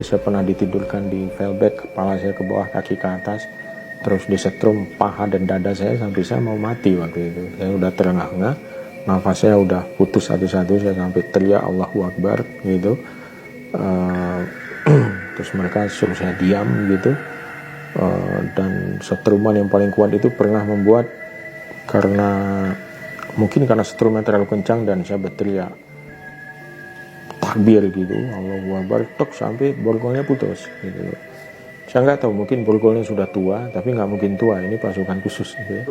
Saya pernah ditidurkan di velbek, kepala saya ke bawah, kaki ke atas, terus disetrum paha dan dada saya sampai saya mau mati waktu itu. Saya udah terengah-engah, nafas saya udah putus satu-satu, saya sampai teriak Allahu Akbar gitu. Terus mereka suruh saya diam gitu. Dan setruman yang paling kuat itu pernah membuat, mungkin karena setruman terlalu kencang dan saya berteriak takbir gitu, Allahu Akbar, tok, sampai borgolnya putus gitu. Saya nggak tahu, mungkin borgolnya sudah tua, tapi nggak mungkin tua, ini pasukan khusus gitu ya.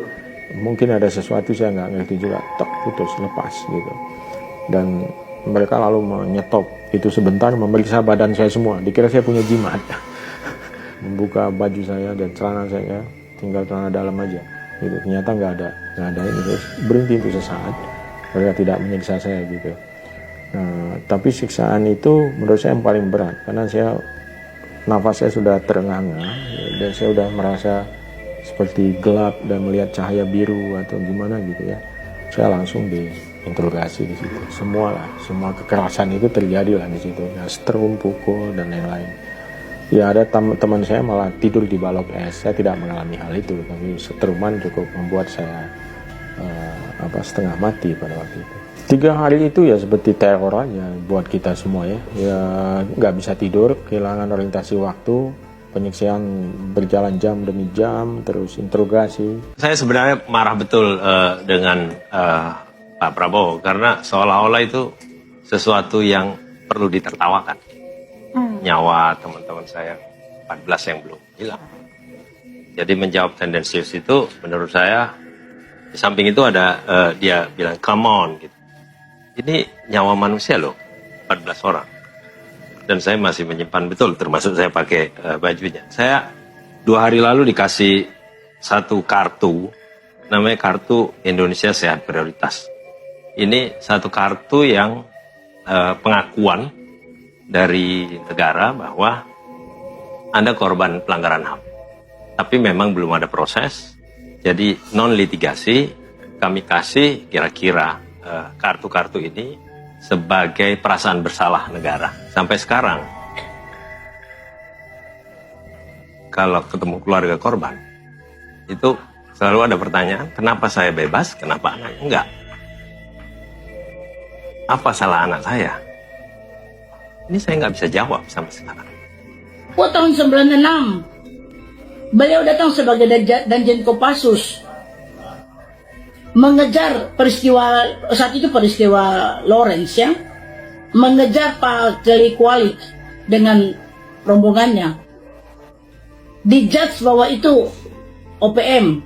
Mungkin ada sesuatu, saya nggak ngerti juga, tok, putus, lepas gitu. Dan mereka lalu menyetop itu sebentar, memeriksa badan saya semua, dikira saya punya jimat. Membuka baju saya dan celana saya, tinggal celana dalam aja gitu. Ternyata nggak ada ini. Terus berhenti untuk sesaat, mereka tidak menyiksa saya gitu. Tapi siksaan itu menurut saya yang paling berat, karena nafas saya sudah terengah-engah dan saya sudah merasa seperti gelap dan melihat cahaya biru atau gimana gitu ya. Saya langsung diinterogasi di situ. Semua kekerasan itu terjadi lah di situ. Ya, setrum, pukul dan lain-lain. Ya, ada teman saya malah tidur di balok es. Saya tidak mengalami hal itu, tapi setruman cukup membuat saya setengah mati pada waktu itu. 3 hari itu ya seperti teror aja buat kita semua ya. Ya nggak bisa tidur, kehilangan orientasi waktu, penyiksaan berjalan jam demi jam, terus interogasi. Saya sebenarnya marah betul dengan Pak Prabowo, karena seolah-olah itu sesuatu yang perlu ditertawakan. Nyawa teman-teman saya 14 yang belum hilang. Jadi menjawab tendensius itu menurut saya, di samping itu ada dia bilang come on gitu. Ini nyawa manusia loh, 14 orang. Dan saya masih menyimpan betul, termasuk saya pakai bajunya. Saya 2 hari lalu dikasih satu kartu, namanya kartu Indonesia Sehat Prioritas. Ini satu kartu yang pengakuan dari negara bahwa Anda korban pelanggaran HAM. Tapi memang belum ada proses, jadi non-litigasi, kami kasih kira-kira kartu-kartu ini sebagai perasaan bersalah negara. Sampai sekarang, kalau ketemu keluarga korban, itu selalu ada pertanyaan, kenapa saya bebas, kenapa anak enggak? Apa salah anak saya? Ini saya nggak bisa jawab sampai sekarang. Tahun 96, beliau datang sebagai Danjen Kopassus, mengejar peristiwa, saat itu peristiwa Lawrence ya, mengejar Pak Kelly Kualik dengan rombongannya, dijudge bahwa itu OPM.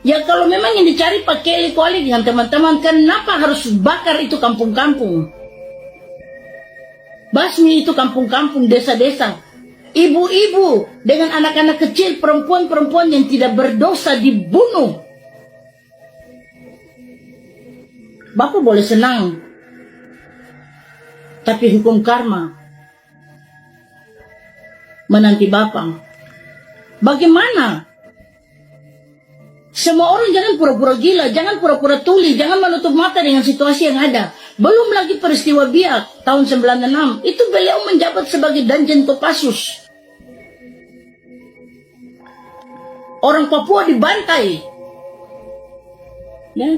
Ya kalau memang yang dicari Pak Kelly Kualik dengan teman-teman, kenapa harus bakar itu kampung-kampung, basmi itu kampung-kampung, desa-desa, ibu-ibu dengan anak-anak kecil, perempuan-perempuan yang tidak berdosa dibunuh. Bapak boleh senang, tapi hukum karma menanti Bapak. Bagaimana? Semua orang jangan pura-pura gila, jangan pura-pura tuli, jangan menutup mata dengan situasi yang ada. Belum lagi peristiwa Biak tahun 96, itu beliau menjabat sebagai Danjen Kopassus. Orang Papua dibantai. Ya.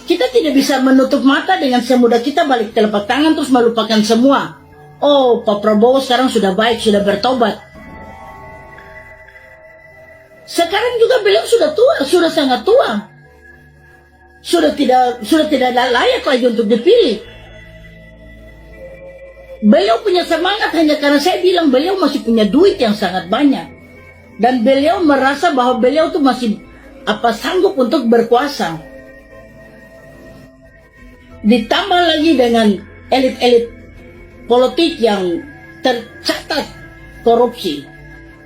Kita tidak bisa menutup mata dengan semudah kita balik telapak tangan terus melupakan semua. Oh, Pak Prabowo sekarang sudah baik, sudah bertobat. Sekarang juga beliau sudah tua, sudah sangat tua. Sudah tidak layak lagi untuk dipilih. Beliau punya semangat hanya karena saya bilang beliau masih punya duit yang sangat banyak. Dan beliau merasa bahwa beliau tuh masih sanggup untuk berkuasa. Ditambah lagi dengan elit-elit politik yang tercatat korupsi.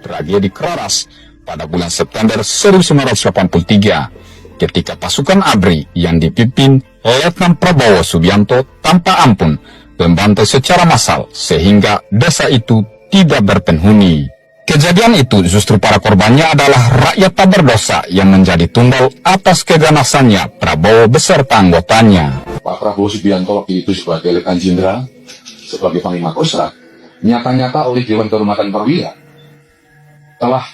Tragedi keras pada bulan September 1983 ketika pasukan ABRI yang dipimpin Letnan Prabowo Subianto tanpa ampun membantai secara massal sehingga desa itu tidak berpenghuni. Kejadian itu justru para korbannya adalah rakyat tak berdosa yang menjadi tumbal atas keganasannya Prabowo beserta anggotanya. Pak Prabowo Subianto waktu itu sebagai Letnan Jenderal sebagai Panglima Kostrat, nyata-nyata oleh Dewan Kehormatan Perwira telah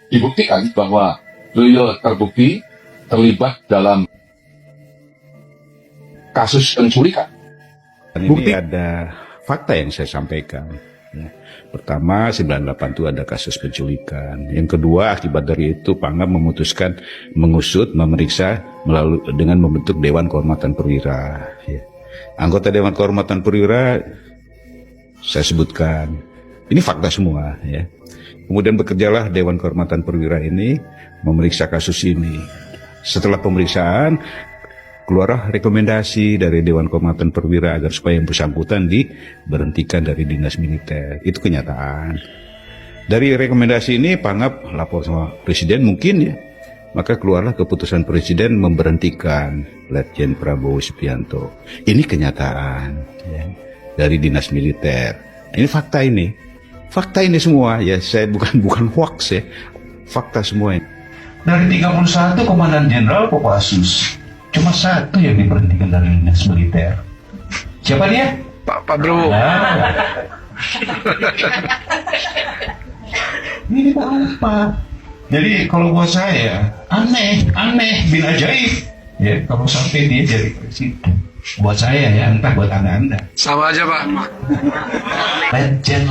dibuktikan bahwa beliau terbukti terlibat dalam kasus penculikan. Dan ini ada fakta yang saya sampaikan. Ya. Pertama, 98 itu ada kasus penculikan. Yang kedua, akibat dari itu Pangdam memutuskan mengusut, memeriksa dengan membentuk Dewan Kehormatan Perwira. Ya. Anggota Dewan Kehormatan Perwira saya sebutkan. Ini fakta semua. Ya. Kemudian bekerjalah Dewan Kehormatan Perwira ini memeriksa kasus ini. Setelah pemeriksaan, keluarlah rekomendasi dari Dewan Kehormatan Perwira agar supaya yang bersangkutan diberhentikan dari dinas militer. Itu kenyataan. Dari rekomendasi ini Pangap lapor sama Presiden mungkin ya. Maka keluarlah keputusan Presiden memberhentikan Letjen Prabowo Subianto. Ini kenyataan ya, dari dinas militer. Ini fakta ini. Fakta ini semua ya, saya bukan hoax ya. Fakta semua ini. Dari 31 Komandan Jenderal Kopassus, cuma satu yang diberhentikan dari dinas militer. Siapa dia? Pak Bro. Ini apa? Jadi kalau buat saya aneh bin ajaib. Ya kalau sampai dia jadi presiden. Buat saya ya, entah buat anda. Sama aja Pak. Legend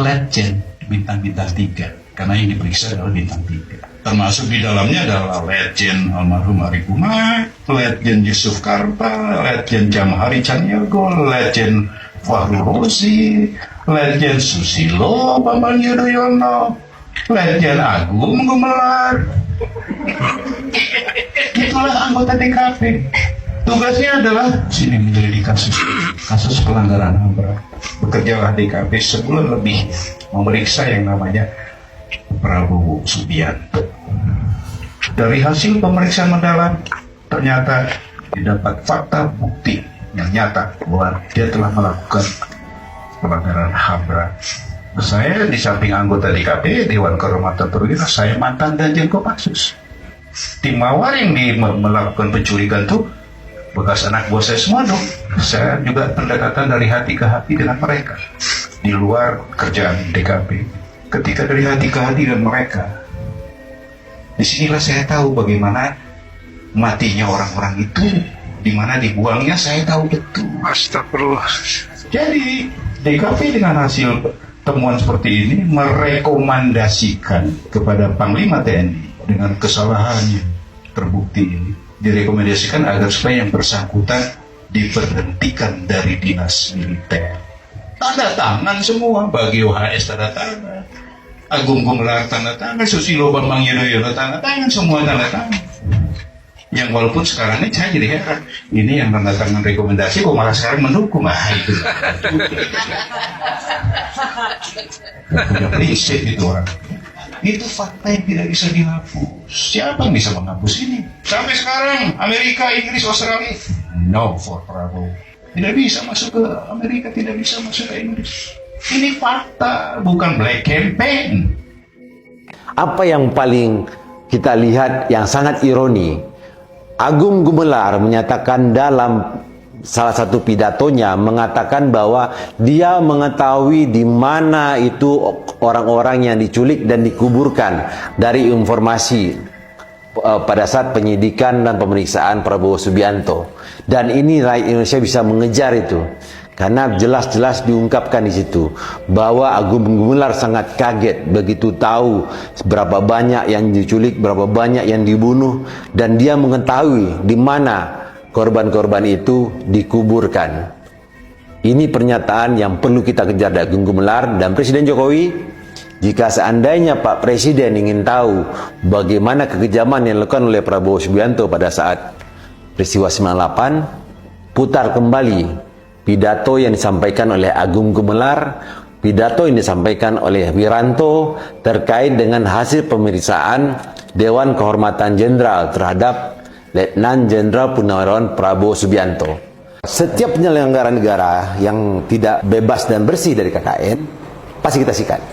bintang-bintang 3. Karena yang diperiksa adalah bintang 3. Termasuk di dalamnya adalah Legend almarhum Ari Kumai, Legend Yusuf Karta, Legend Jamhari Caniago, Legend Fahru Rosi, Legend Susilo Bambang Yudhoyono, Legend Agung Gumelar. Itulah anggota DKP. Tugasnya adalah sini menyelidiki kasus pelanggaran HAM berat. Bekerjalah DKP sebulan lebih memeriksa yang namanya Prabowo Subianto. Dari hasil pemeriksaan mendalam ternyata didapat fakta bukti yang nyata bahwa dia telah melakukan pelanggaran HAM berat. Saya di samping anggota DKP Dewan Kehormatan Perwira, saya mantan Danjen Kopassus. Tim Mawar yang melakukan penculikan itu bekas anak buah saya semua dong. Saya juga pendekatan dari hati ke hati dengan mereka di luar kerjaan DKP. Ketika dari hati ke hati dengan mereka, disinilah saya tahu bagaimana matinya orang-orang itu, di mana dibuangnya saya tahu betul. Astagfirullah. Jadi DKP dengan hasil temuan seperti ini merekomendasikan kepada Panglima TNI dengan kesalahannya terbukti ini, direkomendasikan agar supaya yang bersangkutan diberhentikan dari dinas militer. Tanda tangan semua, bagi OHS tanda tangan, Agung Gumelar tanda tangan, Susilo Bambang Yudhoyono tanda tangan, semua tanda tangan. Yang walaupun sekarang ini saya jadi heran, ini yang tanda tangan rekomendasi kok malah sekarang mendukung. Itu punya prinsip itu orang. Itu fakta yang tidak bisa dihapus. Siapa yang bisa menghapus ini? Sampai sekarang Amerika, Inggris, Australia, no for Prabowo. Tidak bisa masuk ke Amerika, tidak bisa masuk ke Inggris. Ini fakta, bukan black campaign. Apa yang paling kita lihat yang sangat ironi, Agung Gumelar menyatakan dalam salah satu pidatonya mengatakan bahwa dia mengetahui di mana itu orang-orang yang diculik dan dikuburkan dari informasi pada saat penyidikan dan pemeriksaan Prabowo Subianto. Dan ini rakyat Indonesia bisa mengejar itu. Karena jelas-jelas diungkapkan di situ bahwa Agung Gumelar sangat kaget begitu tahu berapa banyak yang diculik, berapa banyak yang dibunuh, dan dia mengetahui di mana korban-korban itu dikuburkan. Ini pernyataan yang perlu kita kejar dari Agung Gumelar dan Presiden Jokowi. Jika seandainya Pak Presiden ingin tahu bagaimana kekejaman yang dilakukan oleh Prabowo Subianto pada saat peristiwa 98, putar kembali pidato yang disampaikan oleh Agung Gumelar, pidato yang disampaikan oleh Wiranto terkait dengan hasil pemeriksaan Dewan Kehormatan Jenderal terhadap Letnan Jenderal Purnawirawan Prabowo Subianto. Setiap penyelenggara negara yang tidak bebas dan bersih dari KKN pasti kita sikat.